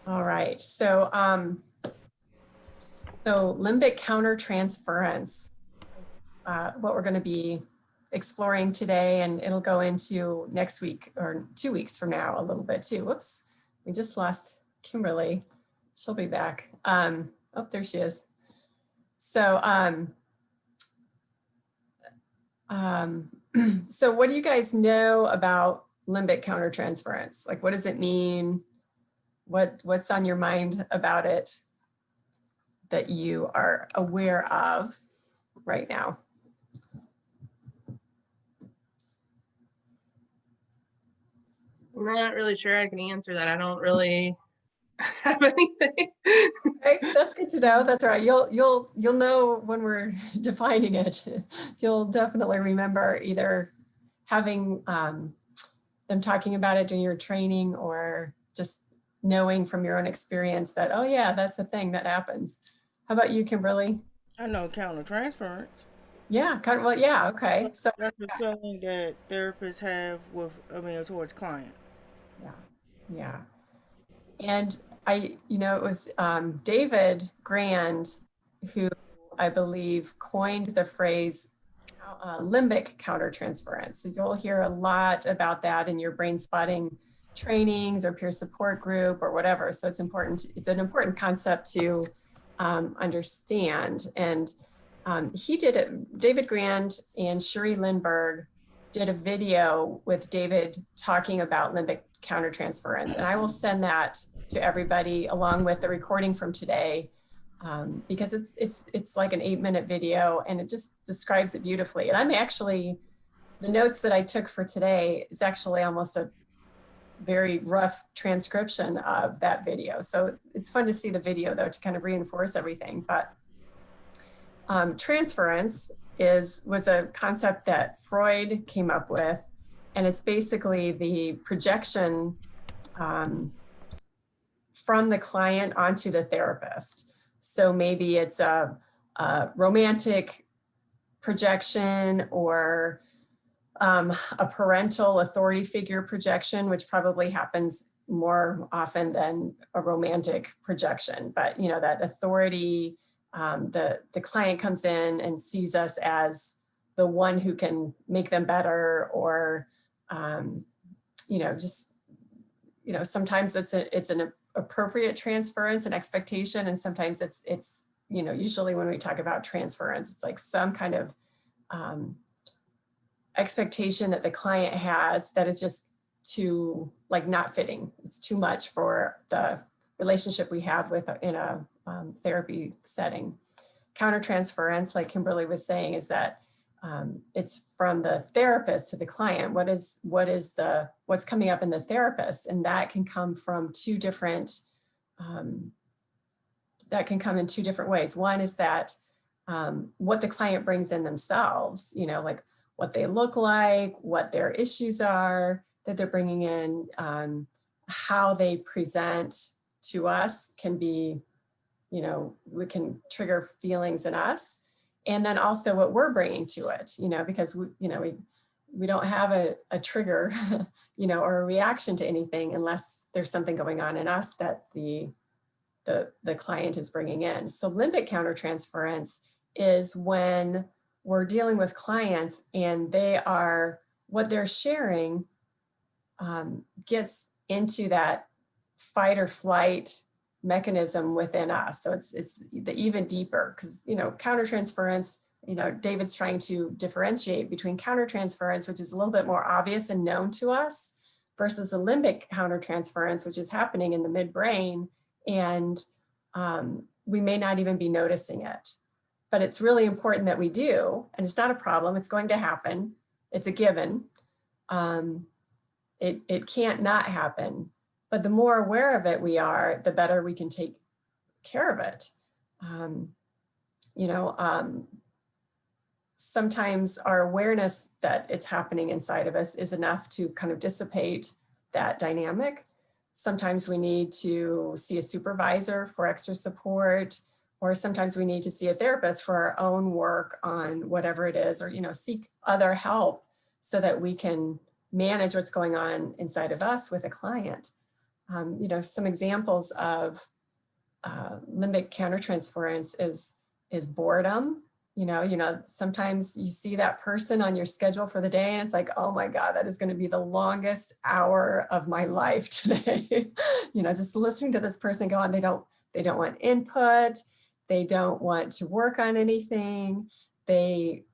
All right, so limbic countertransference, what we're going to be exploring today, and it'll go into next week or 2 weeks from now a little bit too. Whoops, we just lost Kimberly. She'll be back. Oh, there she is. So, so what do you guys know about limbic countertransference? Like, what does it mean? What's on your mind about it that you are aware of right now? I'm not really sure I can answer that. I don't really have anything. Okay, that's good to know. That's all right. You'll know when we're defining it. You'll definitely remember either having them talking about it during your training or just knowing from your own experience that, oh yeah, that's a thing that happens. How about you, Kimberly? I know countertransference. Yeah, kind of, well, yeah, okay. So That's a feeling that therapists have with, towards client. yeah, yeah. And it was David Grand who I believe coined the phrase limbic countertransference. So you'll hear a lot about that in your Brainspotting trainings or peer support group or whatever. So it's important. It's an important concept to understand. And he did it. David Grand and Sherry Lindbergh did a video with David talking about limbic countertransference, and I will send that to everybody along with the recording from today. Because it's like an 8-minute video and it just describes it beautifully. And I'm actually, the notes that I took for today is actually almost a very rough transcription of that video. So it's fun to see the video though to kind of reinforce everything. But transference was a concept that Freud came up with, and it's basically the projection from the client onto the therapist. So maybe it's a romantic projection or a parental authority figure projection, which probably happens more often than a romantic projection. But that authority, the client comes in and sees us as the one who can make them better, or sometimes it's an appropriate transference and expectation, and sometimes it's usually when we talk about transference, it's like some kind of expectation that the client has that is just too not fitting. It's too much for the relationship we have in a therapy setting. Countertransference, like Kimberly was saying, is that it's from the therapist to the client. What's coming up in the therapist, and that can come from two different ways. One is that what the client brings in themselves, like what they look like, what their issues are that they're bringing in, how they present to us can be, we can trigger feelings in us. And then also what we're bringing to it, because we don't have a trigger, or a reaction to anything unless there's something going on in us that the client is bringing in. So limbic countertransference is when we're dealing with clients and what they're sharing gets into that fight or flight mechanism within us. So it's the even deeper, because countertransference, David's trying to differentiate between countertransference, which is a little bit more obvious and known to us, versus the limbic countertransference, which is happening in the midbrain, and we may not even be noticing it. But it's really important that we do, and it's not a problem. It's going to happen. It's a given. It can't not happen. But the more aware of it we are, the better we can take care of it. Sometimes our awareness that it's happening inside of us is enough to kind of dissipate that dynamic. Sometimes we need to see a supervisor for extra support, or sometimes we need to see a therapist for our own work on whatever it is, or seek other help so that we can manage what's going on inside of us with a client. you know, some examples of limbic countertransference is boredom. You know, sometimes you see that person on your schedule for the day and it's like, oh my God, that is going to be the longest hour of my life today. You know, just listening to this person go on, they don't want input. They don't want to work on anything. They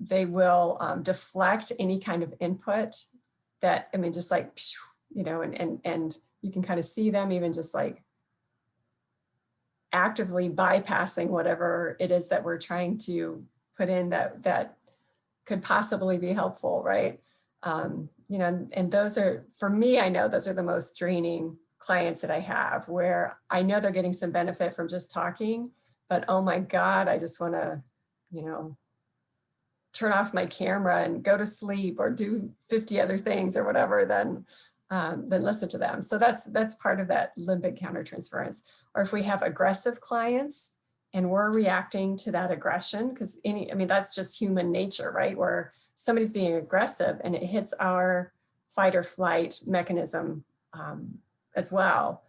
will deflect any kind of input that, I mean, just like, you know, and you can kind of see them even just like actively bypassing whatever it is that we're trying to put in that could possibly be helpful, right? You know, and those are, for me, I know those are the most draining clients that I have, where I know they're getting some benefit from just talking, but oh my God, I just want to, you know, turn off my camera and go to sleep or do 50 other things or whatever, then listen to them. So that's part of that limbic countertransference. Or if we have aggressive clients and we're reacting to that aggression, because I mean, that's just human nature, right? Where somebody's being aggressive and it hits our fight or flight mechanism as well.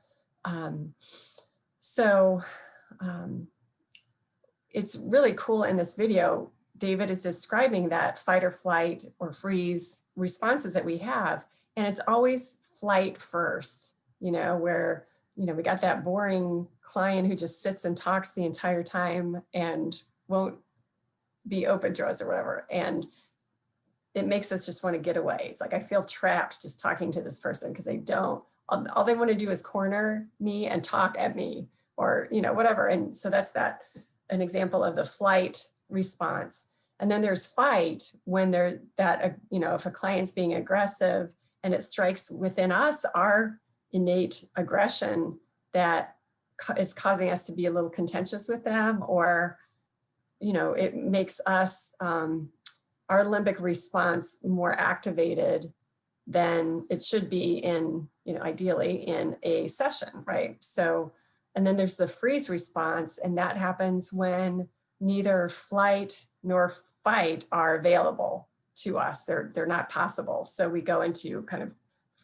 It's really cool in this video. David is describing that fight or flight or freeze responses that we have. And it's always flight first, you know, where, you know, we got that boring client who just sits and talks the entire time and won't be open to us or whatever. And it makes us just want to get away. It's like, I feel trapped just talking to this person because they don't, all they want to do is corner me and talk at me or, you know, whatever. And so that's an example of the flight response. And then there's fight when you know, if a client's being aggressive and it strikes within us, our innate aggression that is causing us to be a little contentious with them, or, you know, it makes us, our limbic response more activated than it should be in, you know, ideally in a session, right? So, and then there's the freeze response, and that happens when neither flight nor fight are available to us. They're not possible. So we go into kind of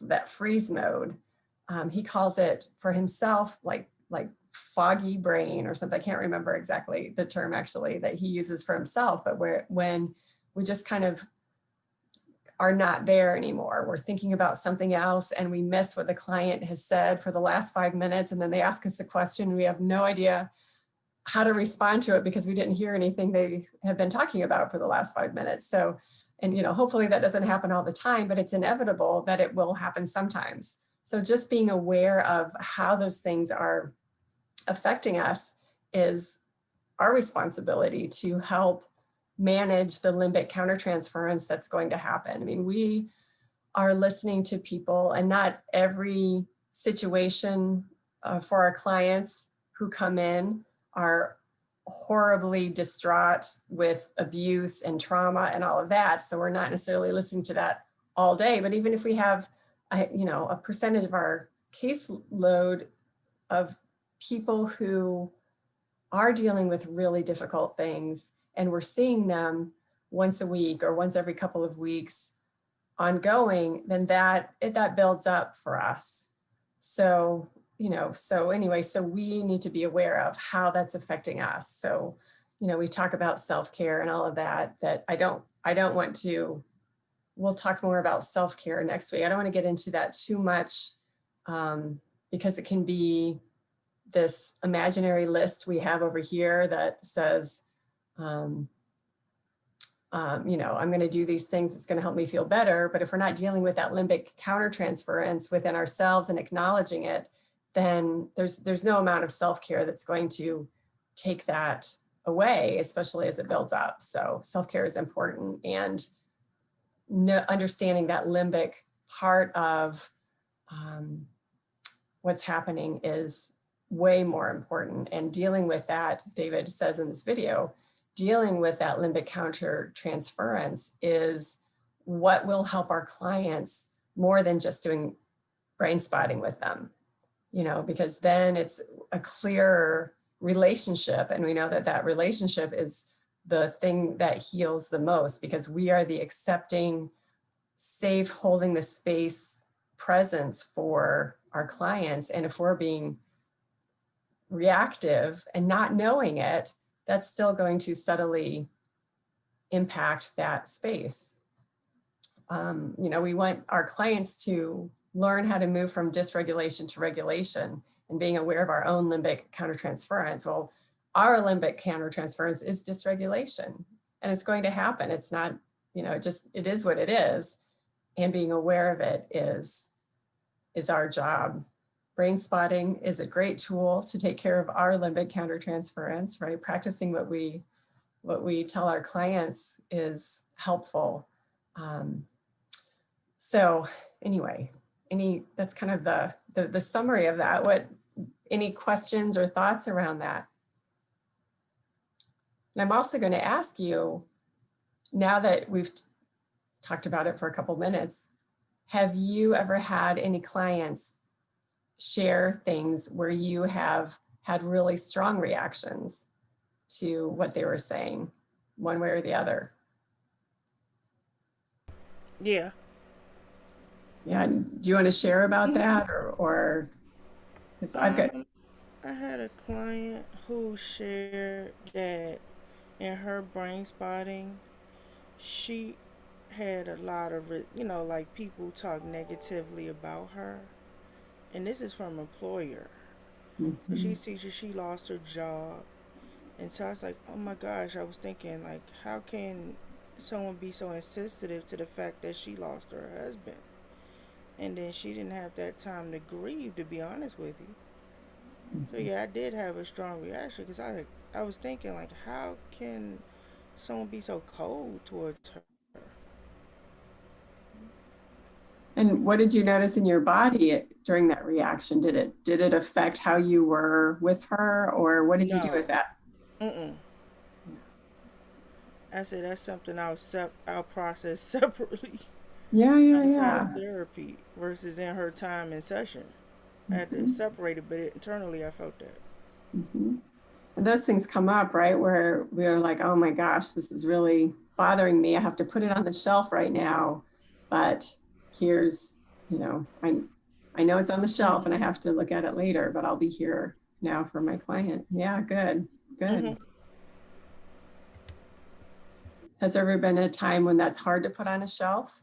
that freeze mode. He calls it for himself, like foggy brain or something. I can't remember exactly the term actually that he uses for himself, but when we just kind of are not there anymore. We're thinking about something else and we miss what the client has said for the last 5 minutes. And then they ask us a question and we have no idea how to respond to it because we didn't hear anything they have been talking about for the last 5 minutes. So, and you know, hopefully that doesn't happen all the time, but it's inevitable that it will happen sometimes. So just being aware of how those things are affecting us is our responsibility to help manage the limbic countertransference that's going to happen. I mean, we are listening to people, and not every situation for our clients who come in are horribly distraught with abuse and trauma and all of that. So we're not necessarily listening to that all day, but even if we have, you know, a percentage of our caseload of people who are dealing with really difficult things, and we're seeing them once a week or once every couple of weeks ongoing, then that builds up for us. So, you know, so anyway, so we need to be aware of how that's affecting us. So, you know, we talk about self-care and all of that, I don't want to, we'll talk more about self-care next week. I don't want to get into that too much because it can be this imaginary list we have over here that says, you know, I'm going to do these things. It's going to help me feel better. But if we're not dealing with that limbic countertransference within ourselves and acknowledging it, then there's no amount of self-care that's going to take that away, especially as it builds up. So self-care is important, and understanding that limbic part of what's happening is way more important, and dealing with that, David says in this video, dealing with that limbic countertransference is what will help our clients more than just doing brain spotting with them, you know, because then it's a clearer relationship. And we know that that relationship is the thing that heals the most, because we are the accepting, safe, holding the space presence for our clients. And if we're being reactive and not knowing it, that's still going to subtly impact that space. You know, we want our clients to learn how to move from dysregulation to regulation and being aware of our own limbic countertransference. Well, our limbic countertransference is dysregulation, and it's going to happen. It's not, you know, it is what it is. And being aware of it is our job. Brainspotting is a great tool to take care of our limbic countertransference, right? Practicing what we tell our clients is helpful. So anyway, that's kind of the summary of that. Any questions or thoughts around that? And I'm also going to ask you, now that we've talked about it for a couple minutes, have you ever had any clients share things where you have had really strong reactions to what they were saying, one way or the other? Yeah. Yeah, do you want to share about that, or because I've got, I had a client who shared that in her brain spotting, she had a lot of, like people talk negatively about her. And this is from employer. So Mhm. she's teacher, she lost her job. And so I was like, oh my gosh, I was thinking, like, how can someone be so insensitive to the fact that she lost her husband? And then she didn't have that time to grieve, to be honest with you. So yeah, I did have a strong reaction because I was thinking, like, how can someone be so cold towards her? And what did you notice in your body during that reaction? Did it affect how you were with her, or what did you do with No. that? Mm-mm. I said that's something I'll process separately Yeah, yeah, outside of yeah. therapy versus in her time in session. I had to Mhm, separate it, but internally I felt that. mhm. And those things come up, right? Where we're like, oh my gosh, this is really bothering me. I have to put it on the shelf right now. But here's, you know, I know it's on the shelf and I Mhm. have to look at it later, but I'll be here now for my client. Yeah, good, good. Mhm. Has there ever been a time when that's hard to put on a shelf?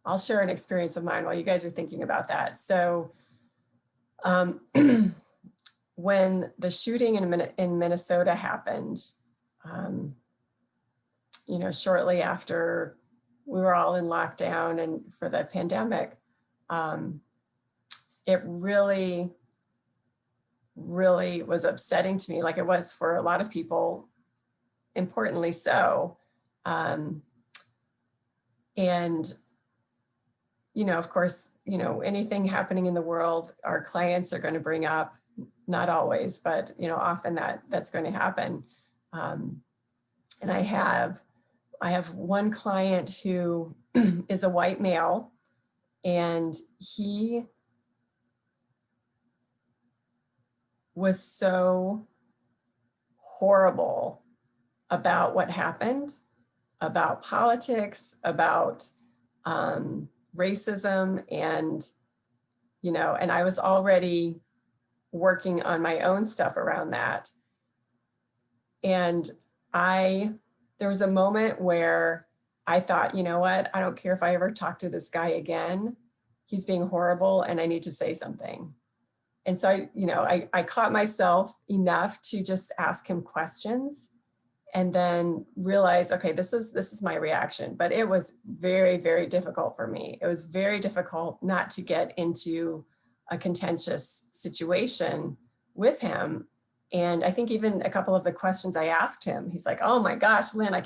I'll share an experience of mine while you guys are thinking about that. So um, when the shooting in Minnesota happened, um, you know, shortly after we were all in lockdown and for the pandemic, um, it really, really was upsetting to me, like it was for a lot of people, importantly so. Um, and, you know, of course, you know, anything happening in the world, our clients are going to bring up, not always, but, you know, often that's going to happen. Um, and I have one client who is a white male, and he was so horrible about what happened, about politics, about racism, and, you know, and I was already working on my own stuff around that. And there was a moment where I thought, you know what, I don't care if I ever talk to this guy again. He's being horrible and I need to say something. And so I caught myself enough to just ask him questions and then realize, okay, this is my reaction. But it was very, very difficult for me. It was very difficult not to get into a contentious situation with him. And I think even a couple of the questions I asked him, he's like, oh my gosh, Lynn, I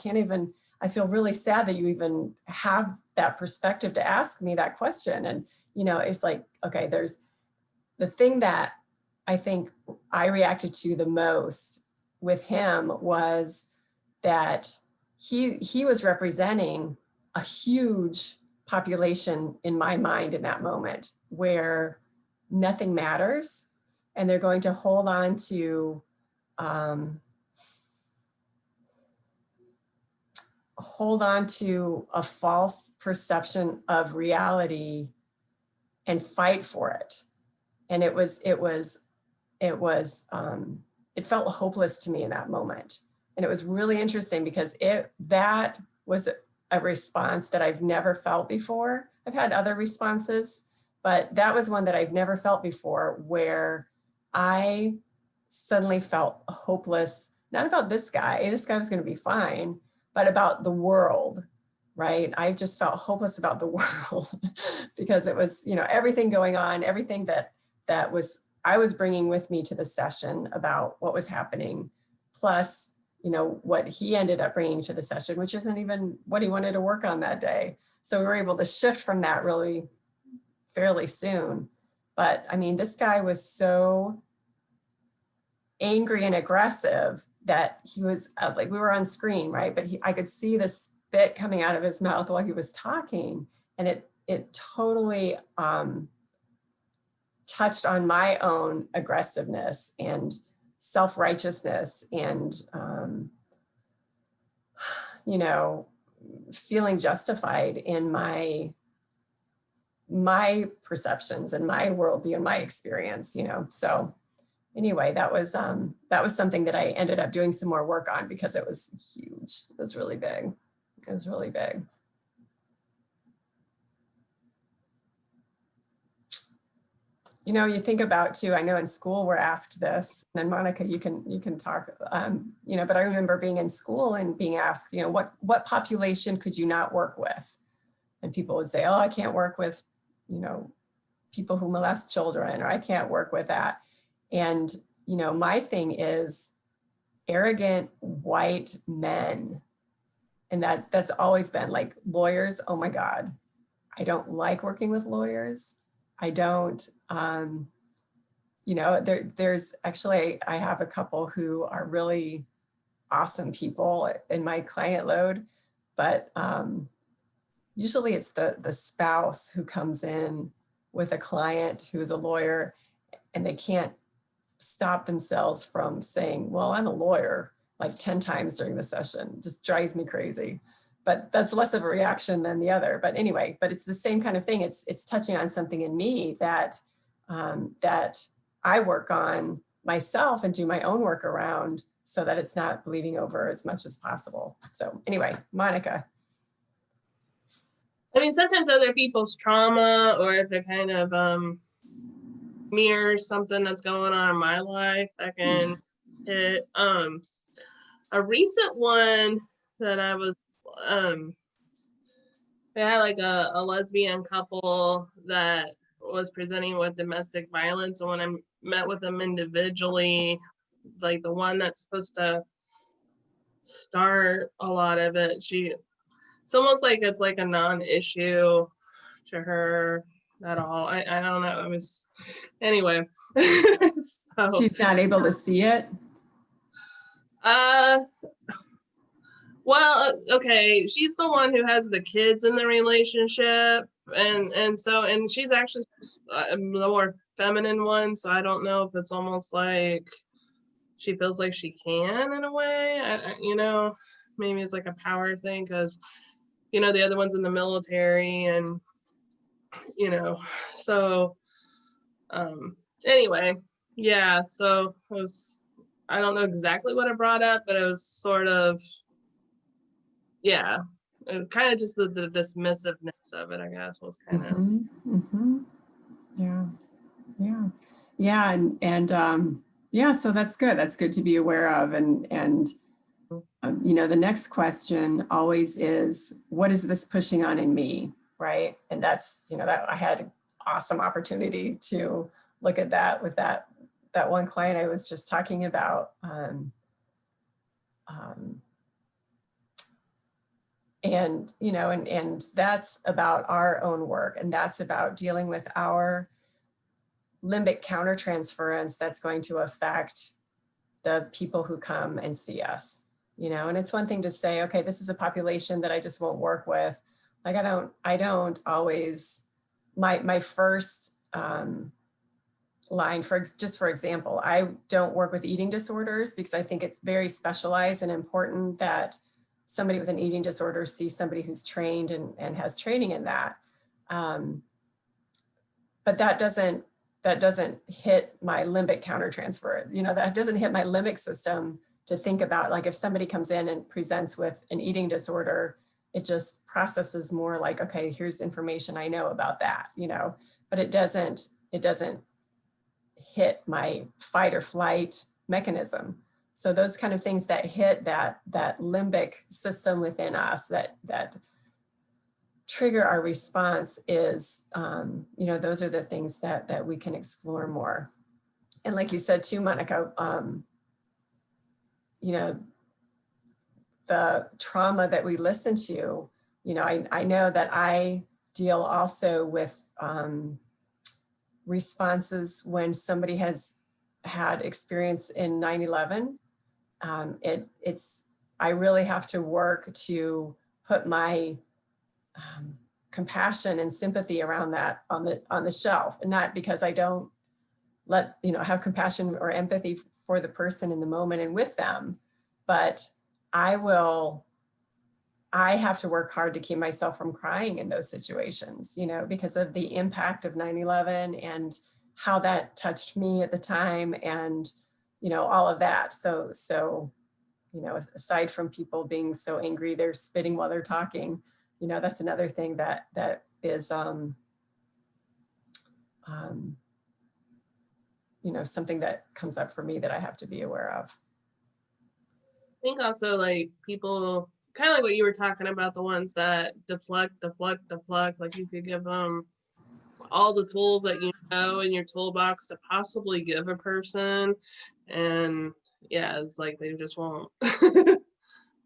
feel really sad that you even have that perspective to ask me that question. And, you know, it's like, okay, there's the thing that I think I reacted to the most with him was that he was representing a huge population in my mind in that moment where nothing matters, and they're going to hold on to a false perception of reality and fight for it. And it felt hopeless to me in that moment. And it was really interesting because that was a response that I've never felt before. I've had other responses, but that was one that I've never felt before, where I suddenly felt hopeless, not about this guy was going to be fine, but about the world, right? I just felt hopeless about the world because it was, everything going on, everything that I was bringing with me to the session about what was happening, plus, what he ended up bringing to the session, which isn't even what he wanted to work on that day. So we were able to shift from that really fairly soon. But I mean, this guy was so angry and aggressive that he was like, we were on screen, right? But I could see the spit coming out of his mouth while he was talking. And it totally touched on my own aggressiveness and self-righteousness and, feeling justified in my perceptions and my worldview and my experience, so anyway, that was something that I ended up doing some more work on because it was huge. It was really big. It was really big. You think about too, I know in school we're asked this, and then Monica, you can talk, but I remember being in school and being asked, what population could you not work with? And people would say, oh, I can't work with, people who molest children, or I can't work with that. And, my thing is arrogant white men. And that's always been like lawyers. Oh my God. I don't like working with lawyers. I don't, there's actually, I have a couple who are really awesome people in my client load, but usually it's the spouse who comes in with a client who is a lawyer and they can't stop themselves from saying, well, I'm a lawyer, like 10 times during the session. Just drives me crazy. But that's less of a reaction than the other. But anyway, but it's the same kind of thing. It's touching on something in me that that I work on myself and do my own work around so that it's not bleeding over as much as possible. So anyway, Monica. I mean, sometimes other people's trauma, or if it kind of mirrors something that's going on in my life, I can hit. A recent one that I was, they had like a lesbian couple that was presenting with domestic violence. And when I met with them individually, like the one that's supposed to start a lot of it, it's almost like it's like a non-issue to her at all. I don't know. It was, anyway. So, she's not able to see it? Well, okay, she's the one who has the kids in the relationship, and she's actually the more feminine one, so I don't know if it's almost like she feels like she can in a way. Maybe it's like a power thing because the other one's in the military, and so anyway, yeah, so it was, I don't know exactly what it brought up, but it was sort of, yeah, kind of just the dismissiveness of it, I guess, was kind of. Yeah, and yeah, so that's good to be aware of. And the next question always is, what is this pushing on in me, right? And that's, that I had an awesome opportunity to look at that with that one client I was just talking about. And that's about our own work, and that's about dealing with our limbic countertransference that's going to affect the people who come and see us, and it's one thing to say, okay, this is a population that I just won't work with. Like, I don't always, my first line, for example, I don't work with eating disorders because I think it's very specialized and important that somebody with an eating disorder see somebody who's trained and has training in that. But that doesn't hit my limbic countertransfer. You know, that doesn't hit my limbic system to think about, like, if somebody comes in and presents with an eating disorder, it just processes more like, okay, here's information I know about that, you know, but it doesn't hit my fight or flight mechanism. So those kind of things that hit that limbic system within us that trigger our response is, you know, those are the things that we can explore more. And like you said too, Monica, you know, the trauma that we listen to, you know, I know that I deal also with responses when somebody has had experience in 9/11. I really have to work to put my compassion and sympathy around that on the shelf, and not because I don't have compassion or empathy for the person in the moment and with them, but I have to work hard to keep myself from crying in those situations, you know, because of the impact of 9/11 and how that touched me at the time, and, you know, all of that. So, you know, aside from people being so angry, they're spitting while they're talking, you know, that's another thing that is, you know, something that comes up for me that I have to be aware of. I think also, like, people, kind of like what you were talking about, the ones that deflect, like you could give them all the tools that you know in your toolbox to possibly give a person, and yeah, it's like they just won't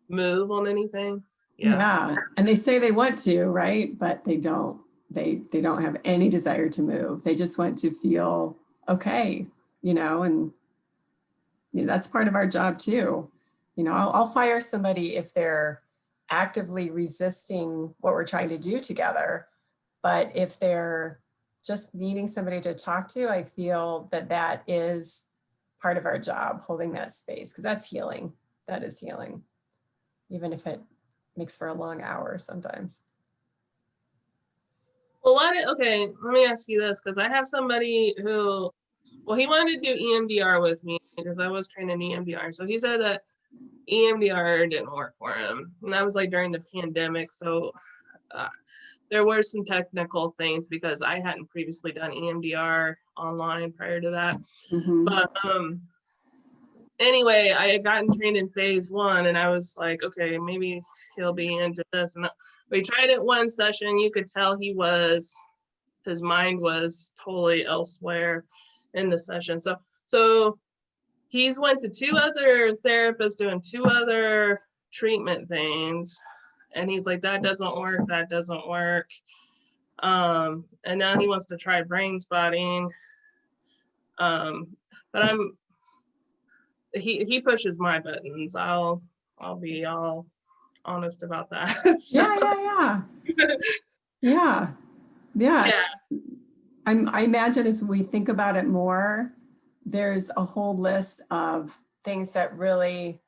move on anything. Yeah, and they say they want to, right? But they don't. They don't have any desire to move. They just want to feel okay, you know, and you know, that's part of our job too. You know, I'll fire somebody if they're actively resisting what we're trying to do together. But if they're just needing somebody to talk to, I feel that is part of our job, holding that space, because that's healing. That is healing, even if it makes for a long hour sometimes. Well, okay, let me ask you this, because I have somebody who, well, he wanted to do EMDR with me because I was trained in EMDR. So he said that EMDR didn't work for him. And that was like during the pandemic. So there were some technical things because I hadn't previously done EMDR online prior to that. Mm-hmm. But anyway, I had gotten trained in phase 1, and I was like, okay, maybe he'll be into this. And we tried it one session. You could tell his mind was totally elsewhere in the session. So he's went to 2 other therapists doing 2 other treatment things. And he's like, that doesn't work. And now he wants to try Brainspotting. But he pushes my buttons. I'll be all honest about that. So, Yeah. I imagine as we think about it more, there's a whole list of things that really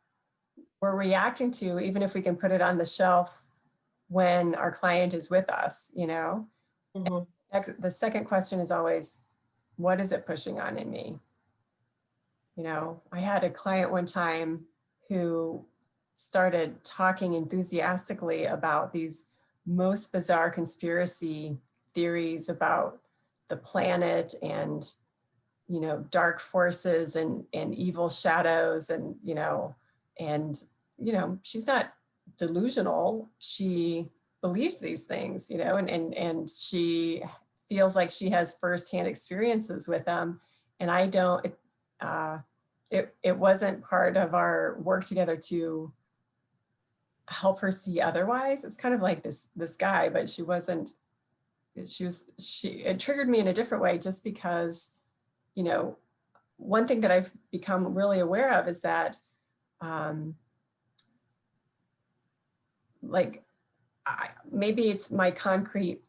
we're reacting to, even if we can put it on the shelf when our client is with us, you know. Mm-hmm. The second question is always, what is it pushing on in me? You know, I had a client one time who started talking enthusiastically about these most bizarre conspiracy theories about the planet and, you know, dark forces and evil shadows and, you know, she's not delusional. She believes these things, you know, and she feels like she has firsthand experiences with them. And I don't, it wasn't part of our work together to help her see otherwise. It's kind of like this guy, but it triggered me in a different way, just because, you know, one thing that I've become really aware of is that maybe it's my concrete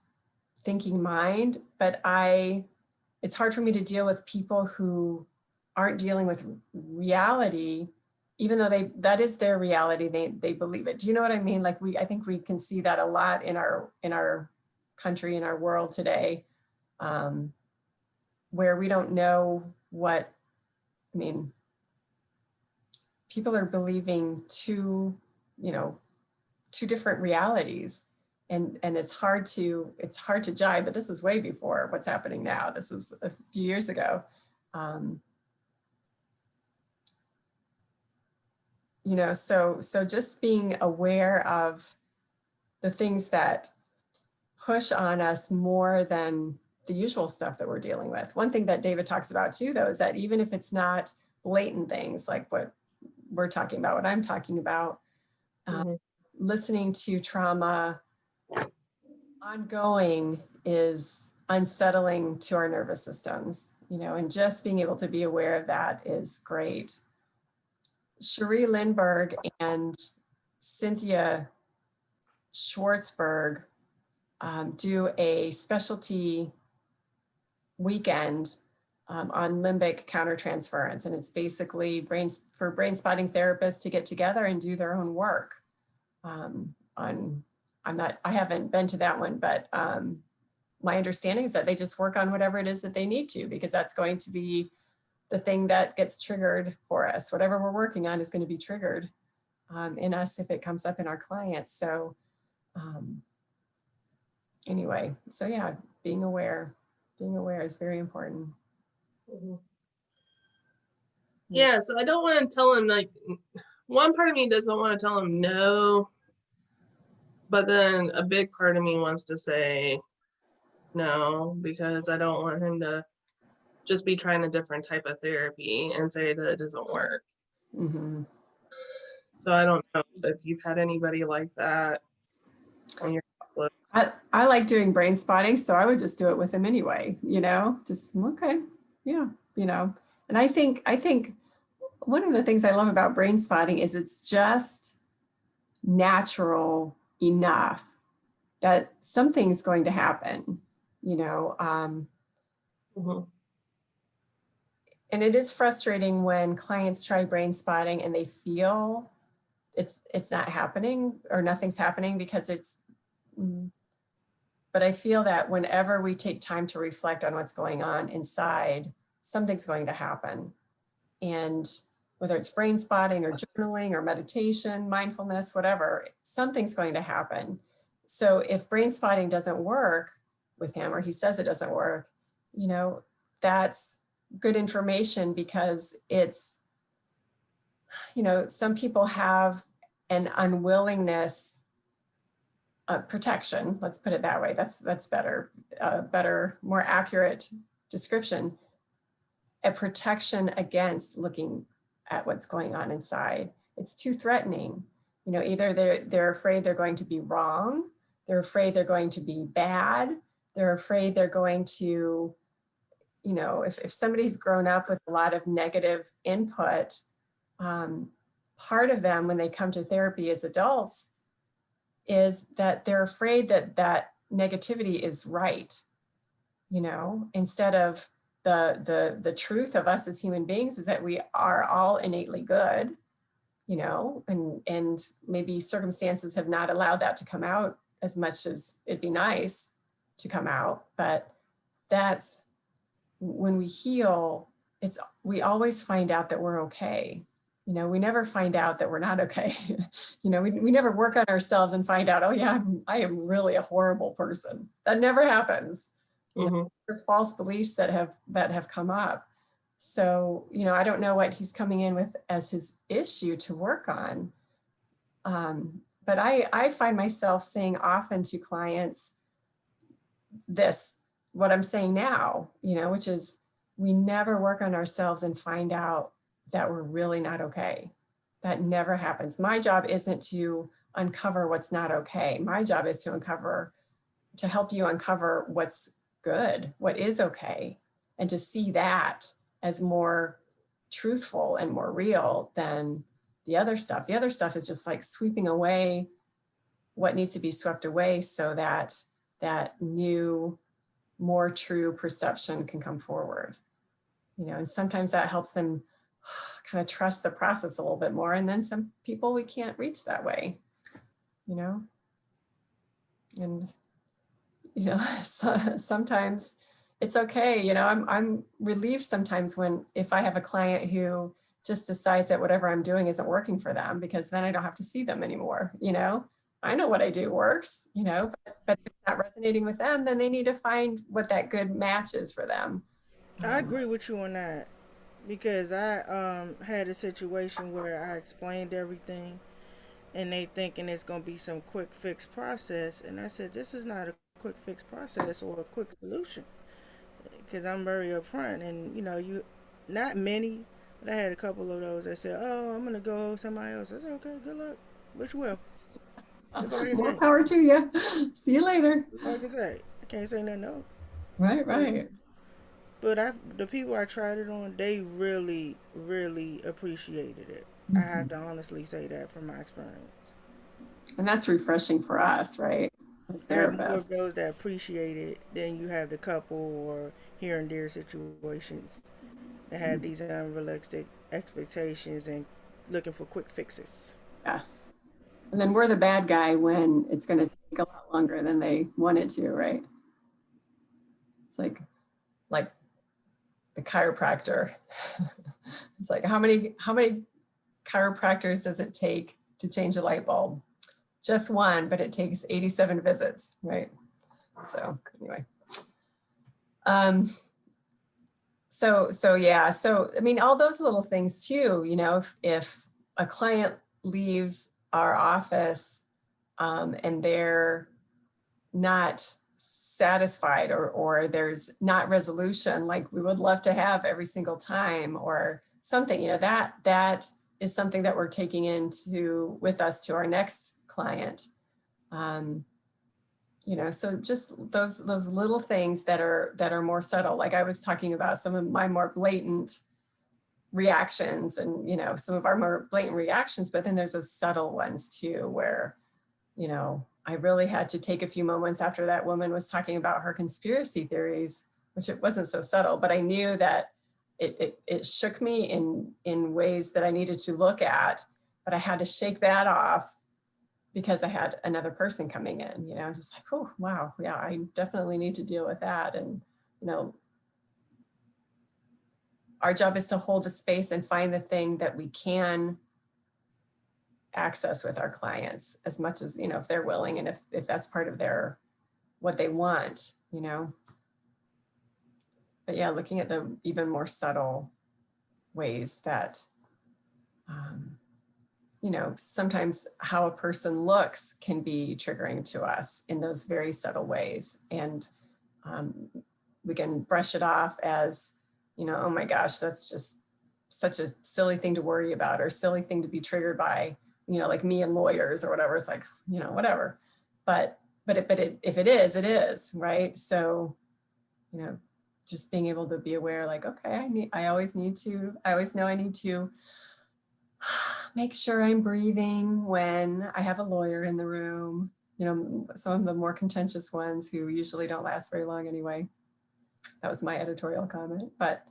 thinking mind, but it's hard for me to deal with people who aren't dealing with reality even though that is their reality, they believe it. Do you know what I mean? Like I think we can see that a lot in our country, in our world today, where we don't know what, I mean, people are believing two different realities, and it's hard to jive, but this is way before what's happening now. This is a few years ago. So just being aware of the things that push on us more than the usual stuff that we're dealing with. One thing that David talks about too, though, is that even if it's not blatant things like what we're talking about, what I'm talking about, listening to trauma ongoing is unsettling to our nervous systems, and just being able to be aware of that is great. Cherie Lindbergh and Cynthia Schwartzberg do a specialty weekend on limbic countertransference. And it's basically for brain spotting therapists to get together and do their own work. I haven't been to that one, but my understanding is that they just work on whatever it is that they need to, because that's going to be the thing that gets triggered for us. Whatever we're working on is going to be triggered in us if it comes up in our clients. So anyway, so yeah, being aware is very important. Yeah, so I don't want to tell him, like, one part of me doesn't want to tell him no, but then a big part of me wants to say no, because I don't want him to just be trying a different type of therapy and say that it doesn't work. So I don't know if you've had anybody like that on your list. I like doing brain spotting, so I would just do it with him anyway, just okay, yeah, and I think one of the things I love about brain spotting is it's just natural enough that something's going to happen, and it is frustrating when clients try brain spotting and they feel it's not happening or nothing's happening because but I feel that whenever we take time to reflect on what's going on inside, something's going to happen. And whether it's brain spotting or journaling or meditation, mindfulness, whatever, something's going to happen. So if brain spotting doesn't work with him, or he says it doesn't work, that's good information, because it's, some people have an unwillingness, protection, let's put it that way. That's better, more accurate description. A protection against looking at what's going on inside. It's too threatening. Either they're afraid they're going to be wrong, they're afraid they're going to be bad, they're afraid they're going to, if somebody's grown up with a lot of negative input, part of them when they come to therapy as adults is that they're afraid that negativity is right, instead of the truth of us as human beings is that we are all innately good, and maybe circumstances have not allowed that to come out as much as it'd be nice to come out. But that's when we heal, we always find out that we're okay. We never find out that we're not okay. We never work on ourselves and find out, oh yeah, I am really a horrible person. That never happens. False beliefs that have come up. So, I don't know what he's coming in with as his issue to work on. But I find myself saying often to clients what I'm saying now, which is we never work on ourselves and find out that we're really not okay. That never happens. My job isn't to uncover what's not okay. My job is to help you uncover what's good, what is okay, and to see that as more truthful and more real than the other stuff. The other stuff is just like sweeping away what needs to be swept away so that that new, more true perception can come forward. And sometimes that helps them kind of trust the process a little bit more. And then some people we can't reach that way, you know? And, you know, so, sometimes it's okay. You know, I'm relieved sometimes if I have a client who just decides that whatever I'm doing isn't working for them, because then I don't have to see them anymore. You know, I know what I do works, you know, but if it's not resonating with them, then they need to find what that good match is for them. I agree with you on that because I had a situation where I explained everything and they thinking it's gonna be some quick fix process, and I said this is not a quick fix process or a quick solution because I'm very upfront, and you know you, not many, but I had a couple of those that said, "Oh, I'm gonna go somebody else." I said, "Okay, good luck, wish you well. That's all I can More say. power to you. See you later. That's all I can say. I can't say nothing else." Right, But right. the people I tried it on, they really, really appreciated it. I have Mhm. to honestly say that from my experience. And that's refreshing for us, right? As I have more of therapists. those that appreciate it than you have the couple or here and there situations that have these unrealistic expectations and looking for quick fixes. Yes. And then we're the bad guy when it's going to take a lot longer than they want it to, right? It's like the chiropractor. It's like how many chiropractors does it take to change a light bulb? Just one, but it takes 87 visits, right? So anyway. So yeah, so I mean, all those little things too, you know, if a client leaves our office and they're not satisfied, or there's not resolution like we would love to have every single time, or something, you know, that is something that we're taking into with us to our next client. Um, you know, so just those little things that are more subtle, like I was talking about some of my more blatant reactions, and you know, some of our more blatant reactions, but then there's those subtle ones too, where, you know, I really had to take a few moments after that woman was talking about her conspiracy theories, which it wasn't so subtle, but I knew that it shook me in ways that I needed to look at, but I had to shake that off because I had another person coming in, you know, just like, oh, wow, yeah, I definitely need to deal with that. And, you know, our job is to hold the space and find the thing that we can access with our clients as much as, you know, if they're willing, and if that's part of their, what they want, you know. But yeah, looking at the even more subtle ways that, um, you know, sometimes how a person looks can be triggering to us in those very subtle ways. And um, we can brush it off as, you know, oh my gosh, that's just such a silly thing to worry about, or silly thing to be triggered by, you know, like me and lawyers or whatever. It's like, you know, whatever. But if it is, right? So, you know, just being able to be aware, like, okay, I always know I need to make sure I'm breathing when I have a lawyer in the room. You know, some of the more contentious ones who usually don't last very long anyway. That was my editorial comment. But,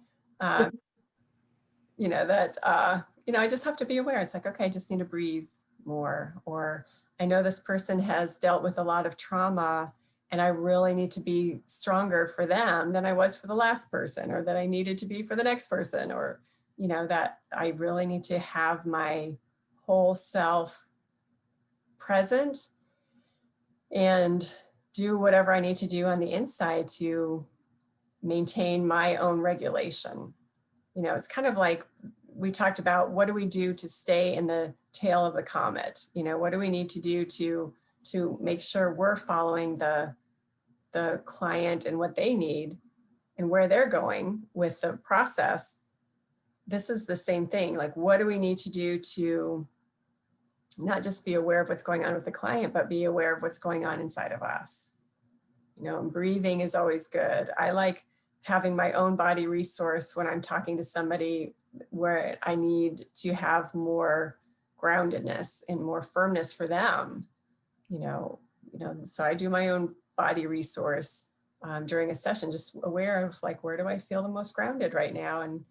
you know, that, you know, I just have to be aware. It's like, okay, I just need to breathe more. Or I know this person has dealt with a lot of trauma and I really need to be stronger for them than I was for the last person, or that I needed to be for the next person, or, you know, that I really need to have my whole self present and do whatever I need to do on the inside to maintain my own regulation. You know, it's kind of like we talked about, what do we do to stay in the tail of the comet? You know, what do we need to do to make sure we're following the client and what they need and where they're going with the process? This is the same thing. Like, what do we need to do to not just be aware of what's going on with the client, but be aware of what's going on inside of us? You know, and breathing is always good. I like having my own body resource when I'm talking to somebody where I need to have more groundedness and more firmness for them. You know, so I do my own body resource during a session, just aware of like, where do I feel the most grounded right now? And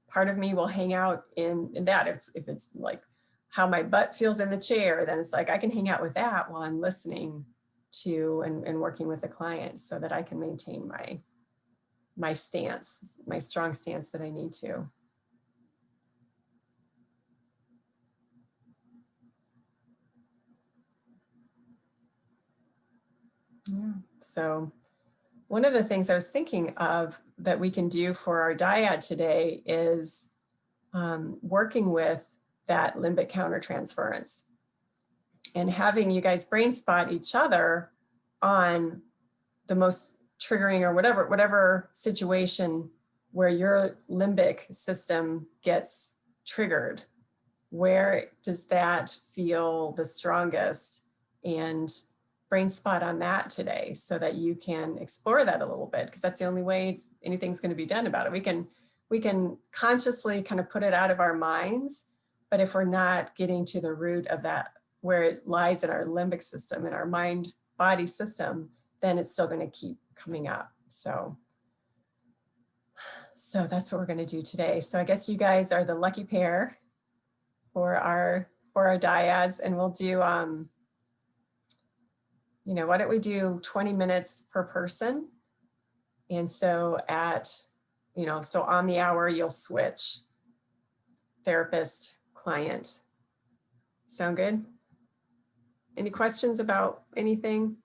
part of me will hang out in that. If it's like how my butt feels in the chair, then it's like I can hang out with that while I'm listening to and working with the client so that I can maintain my stance, my strong stance that I need to. Yeah. So one of the things I was thinking of that we can do for our dyad today is working with that limbic countertransference and having you guys brain spot each other on the most triggering or whatever situation where your limbic system gets triggered. Where does that feel the strongest? And brain spot on that today so that you can explore that a little bit, because that's the only way anything's going to be done about it. We can consciously kind of put it out of our minds, but if we're not getting to the root of that, where it lies in our limbic system, in our mind body system, then it's still going to keep coming up. So that's what we're going to do today. So I guess you guys are the lucky pair for our dyads, and we'll do why don't we do 20 minutes per person? And so so on the hour, you'll switch therapist, client. Sound good? Any questions about anything?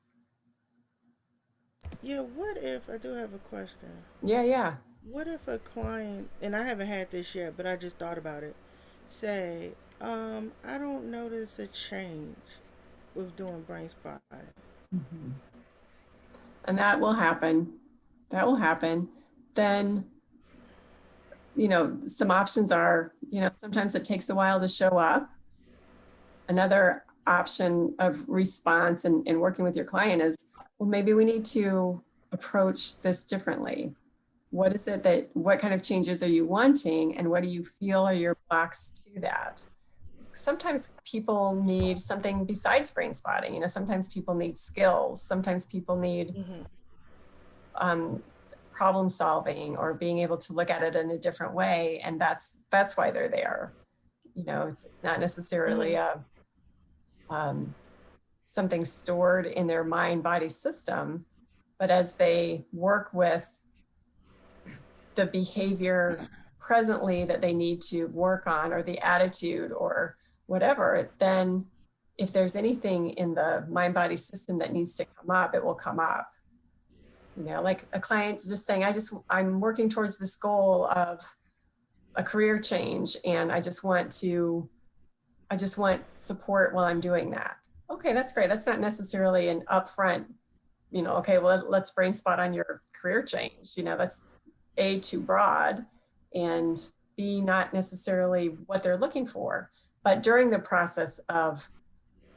Yeah, what if, I do have a question. Yeah. What if a client, and I haven't had this yet, but I just thought about it, say, I don't notice a change with doing brain spotting. Mm-hmm. And that will happen. Then, some options are, sometimes it takes a while to show up. Another option of response and working with your client is, well, maybe we need to approach this differently. What kind of changes are you wanting? And what do you feel are your blocks to that? Sometimes people need something besides brain spotting. Sometimes people need skills. Sometimes people need problem solving or being able to look at it in a different way. And that's why they're there. It's not necessarily something stored in their mind body system, but as they work with the behavior presently that they need to work on, or the attitude or whatever, then if there's anything in the mind body system that needs to come up, it will come up. Like a client just saying, I'm working towards this goal of a career change, and I just want support while I'm doing that. Okay, that's great. That's not necessarily an upfront, okay, well, let's brain spot on your career change. That's A, too broad, and B, not necessarily what they're looking for. But during the process of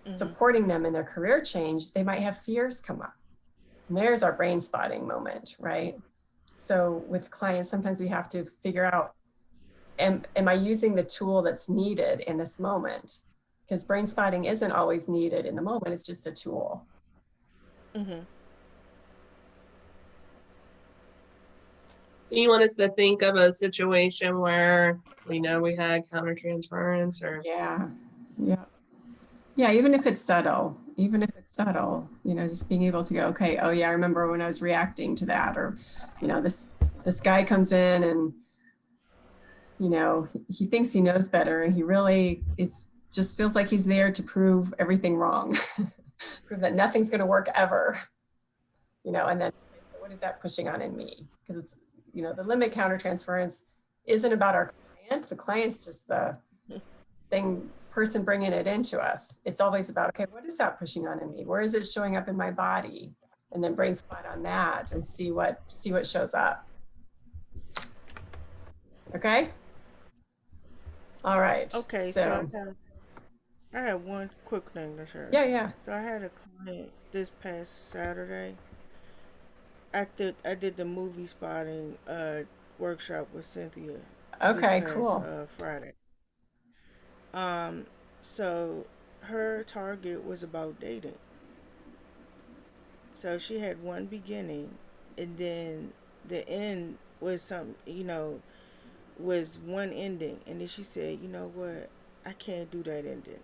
supporting them in their career change, they might have fears come up. And there's our brain spotting moment, right? So with clients, sometimes we have to figure out, am I using the tool that's needed in this moment? Because brain spotting isn't always needed in the moment, it's just a tool. You want us to think of a situation where we know we had countertransference, or Yeah, even if it's subtle, just being able to go, okay, oh yeah, I remember when I was reacting to that, or this guy comes in and he thinks he knows better, and he really just feels like he's there to prove everything wrong, prove that nothing's going to work ever, and then, so what is that pushing on in me? Because it's, the limbic countertransference isn't about our client. The client's just the person bringing it into us. It's always about, okay, what is that pushing on in me? Where is it showing up in my body? And then brain spot on that and see what shows up. Okay. All right. Okay, so I had one quick thing to share. Yeah. So I had a client this past Saturday. I did the movie spotting workshop with Cynthia. Okay, this past, cool. Friday. So her target was about dating. So she had one beginning, and then the end was some, was one ending, and then she said, you know what, I can't do that ending.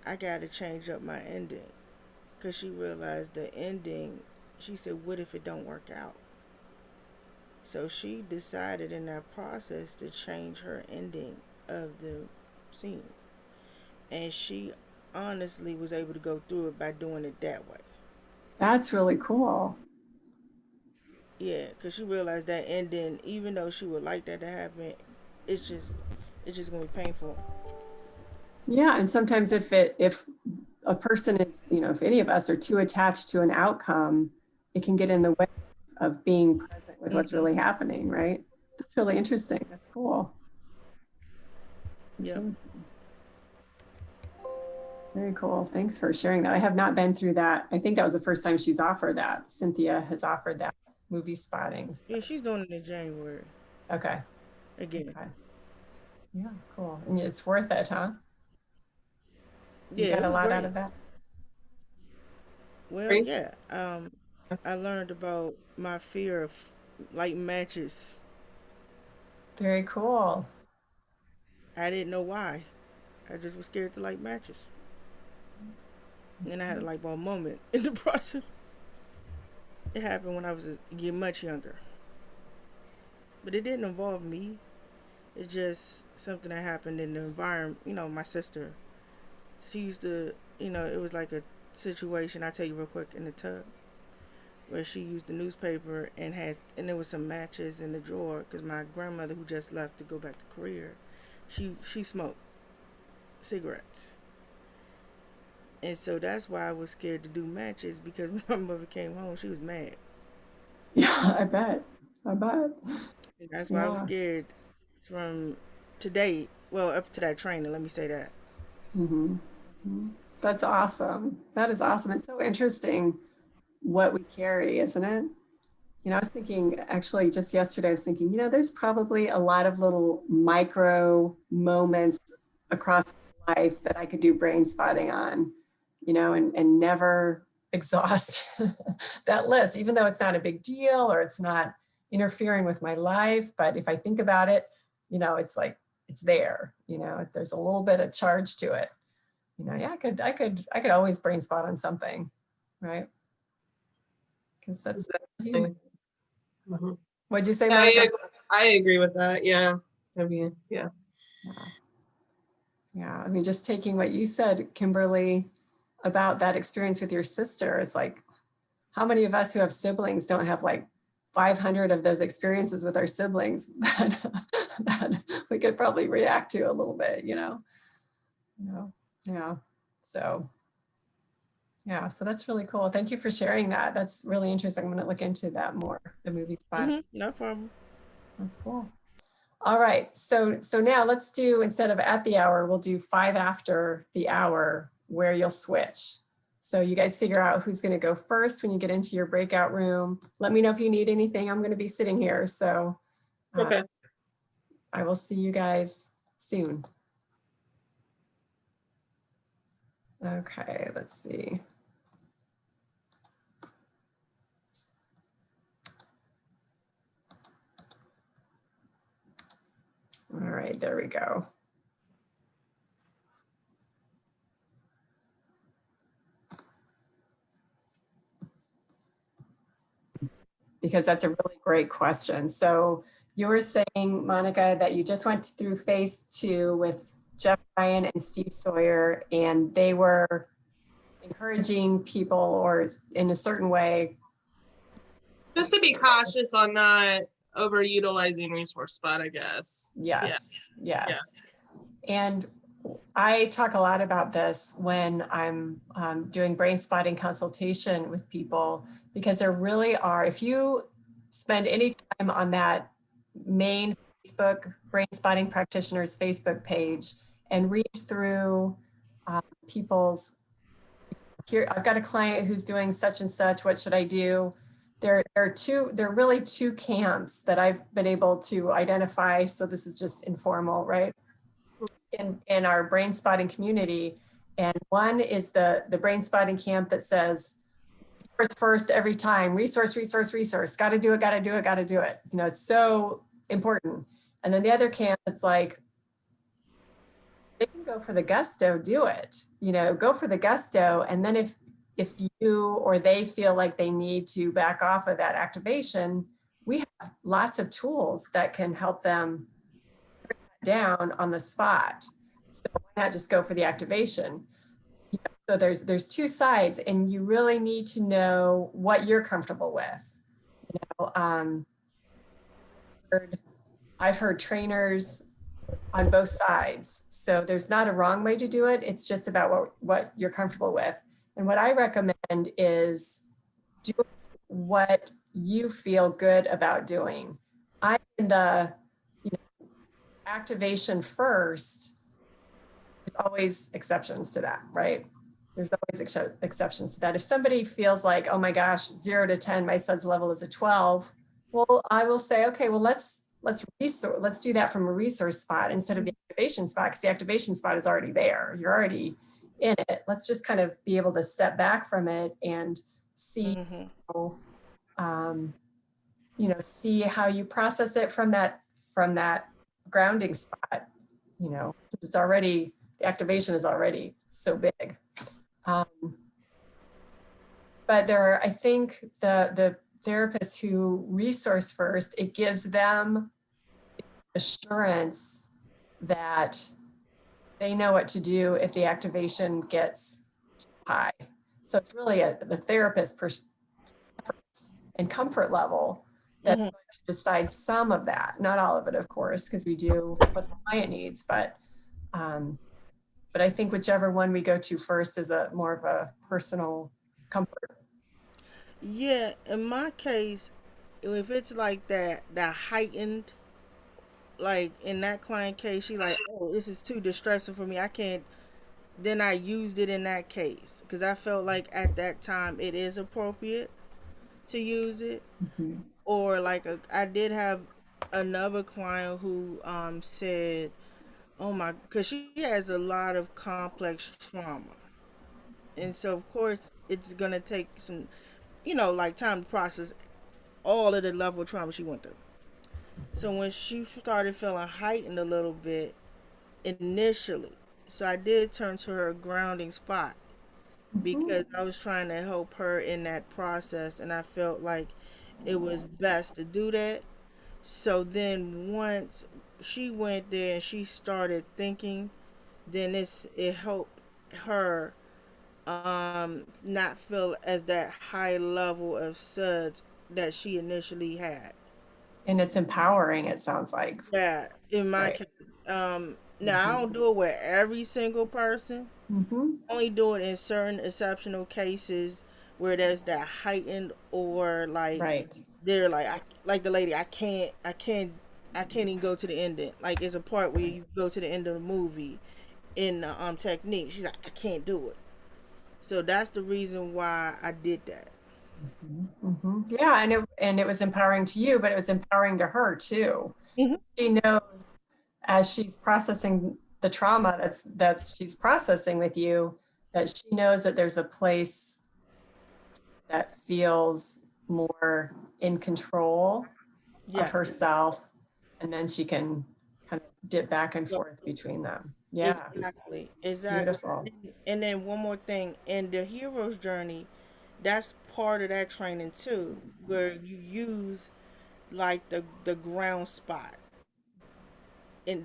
I gotta change up my ending. Because she realized the ending, she said, what if it don't work out? So she decided in that process to change her ending of the scene. And she honestly was able to go through it by doing it that way. That's really cool. Yeah, because she realized that ending, even though she would like that to happen, it's just it's just gonna be painful. Yeah, and sometimes if a person is, if any of us are too attached to an outcome, it can get in the way of being present with what's Hmm. really happening, right? That's really interesting. That's cool. That's Yep. really very cool. Thanks for sharing that. I have not been through that. I think that was the first time she's offered that. Cynthia has offered that movie spotting. Yeah, she's doing it in January Okay. again. Okay. Yeah, cool. And it's worth it, huh? You Yeah, got it a was lot out great. of that? Well, Great. yeah. I learned about my fear of light matches. Very cool. I didn't know why. I just was scared to light matches. And I had a light bulb moment in the process. It happened when I was much younger. But it didn't involve me. It's just something that happened in the environment. You know, my sister, she used to, it was like a situation, I'll tell you real quick, in the tub, where she used the newspaper and there was some matches in the drawer, because my grandmother, who just left to go back to Korea, she smoked cigarettes. And so that's why I was scared to do matches, because when my mother came home, she was mad. Yeah, I bet. I bet. That's why I was Yeah. scared from today. Well, up to that training, let me say that. Hmm. That's awesome. That is awesome. It's so interesting what we carry, isn't it? I was thinking actually just yesterday, I was thinking, there's probably a lot of little micro moments across life that I could do brain spotting on, and never exhaust that list, even though it's not a big deal or it's not interfering with my life. But if I think about it, it's like it's there, if there's a little bit of charge to it, yeah, I could always brain spot on something, right? Because that's human. Exactly. Mhm. What'd you say, Yeah, Monica? I agree with that. Yeah. I mean, yeah. Yeah. Yeah. I mean, just taking what you said, Kimberly, about that experience with your sister, it's like, how many of us who have siblings don't have like 500 of those experiences with our siblings that we could probably react to a little bit, You know? Yeah. So, yeah. So that's really cool. Thank you for sharing that. That's really interesting. I'm going to look into that more, the movie spot. No problem. That's cool. All right, so now let's do, instead of at the hour, we'll do 5 after the hour where you'll switch. So you guys figure out who's gonna go first when you get into your breakout room. Let me know if you need anything. I'm gonna be sitting here, so Okay. I will see you guys soon. Okay, let's see. All right, there we go. Because that's a really great question. So you were saying, Monica, that you just went through phase 2 with Jeff Ryan and Steve Sawyer, and they were encouraging people, or in a certain way. Just to be cautious on not overutilizing resource spot, I guess. Yes, yes. Yeah. And I talk a lot about this when I'm doing brain spotting consultation with people, because there really are, if you spend any time on that main Facebook brain spotting practitioners Facebook page and read through people's, here, I've got a client who's doing such and such, what should I do? There are really two camps that I've been able to identify. So this is just informal, right? In our brain spotting community. And one is the brain spotting camp that says, resource first every time, resource, got to do it. It's so important. And then the other camp, it's like, they can go for the gusto, do it, go for the gusto. And then if you or they feel like they need to back off of that activation, we have lots of tools that can help them bring that down on the spot. So why not just go for the activation? So there's two sides, and you really need to know what you're comfortable with. I've heard trainers on both sides. So there's not a wrong way to do it. It's just about what you're comfortable with. And what I recommend is do what you feel good about doing. I'm in the activation first. There's always exceptions to that, right? There's always exceptions to that. If somebody feels like, oh my gosh, 0 to 10, my SUDS level is a 12, well, I will say, okay, well, let's do that from a resource spot instead of the activation spot, because the activation spot is already there. You're already in it. Let's just kind of be able to step back from it and see, see how you process it from that grounding spot. It's already, the activation is already so big. But I think the therapists who resource first, it gives them assurance that they know what to do if the activation gets too high. So it's really the therapist preference and comfort level that's going to decide some of that, not all of it, of course, because we do what the client needs, but I think whichever one we go to first is more of a personal comfort. Yeah, in my case, if it's like that heightened, like in that client case, she like, oh, this is too distressing for me. I can't. Then I used it in that case because I felt like at that time it is appropriate to use it. Or like I did have another client who said, oh my, because she has a lot of complex trauma, and so of course it's gonna take some, like time to process all of the level of trauma she went through. So when she started feeling heightened a little bit initially, so I did turn to her grounding spot because I was trying to help her in that process, and I felt like it was best to do that. So then once she went there and she started thinking, then it helped her not feel as that high level of suds that she initially had. And it's empowering, it sounds like. Yeah, in my Right. case. Now I don't do it with every single person. Only do it in certain exceptional cases where there's that heightened or like Right. they're like like the lady, I can't even go to the ending. Like it's a part where you go to the end of the movie in the technique. She's like, I can't do it. So that's the reason why I did that. Yeah, and it was empowering to you, but it was empowering to her too. Hmm. She knows as she's processing the trauma that's she's processing with you, that she knows that there's a place that feels more in control of Yeah. herself, and then she can kind of dip back and forth between them. Yeah, Exactly. beautiful. And then one more thing, in the hero's journey, that's part of that training too, where you use like the ground spot, and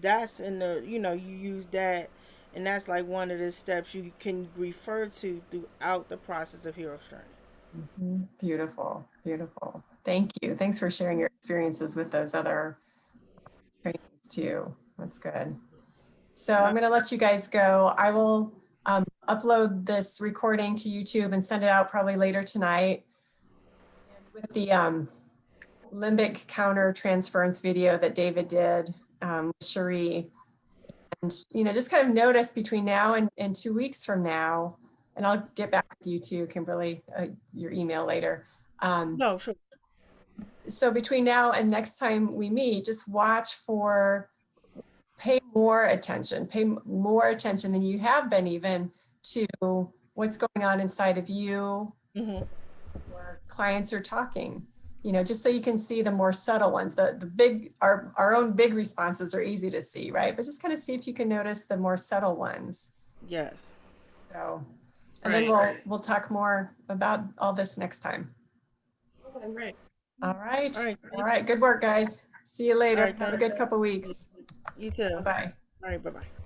that's in the you use that, and that's like one of the steps you can refer to throughout the process of hero's journey. Beautiful, beautiful. Thank you. Thanks for sharing your experiences with those other trainings too. That's good. So I'm going to let you guys go. I will upload this recording to YouTube and send it out probably later tonight. And with the limbic countertransference video that David did with Cherie, and just kind of notice between now and 2 weeks from now, and I'll get back with you too, Kimberly, your email later. No, sure. So between now and next time we meet, just watch for, pay more attention than you have been even to what's going on inside of you. Hmm. Or clients are talking. you know, just so you can see the more subtle ones. The big, our own big responses are easy to see, right? But just kind of see if you can notice the more subtle ones. Yes. So, and then Right. we'll talk more about all this next time. Okay, great. All right. All right. All right. Good work, guys. See you later. All right, Have a thank good couple weeks. you too. Bye-bye. All right, bye-bye.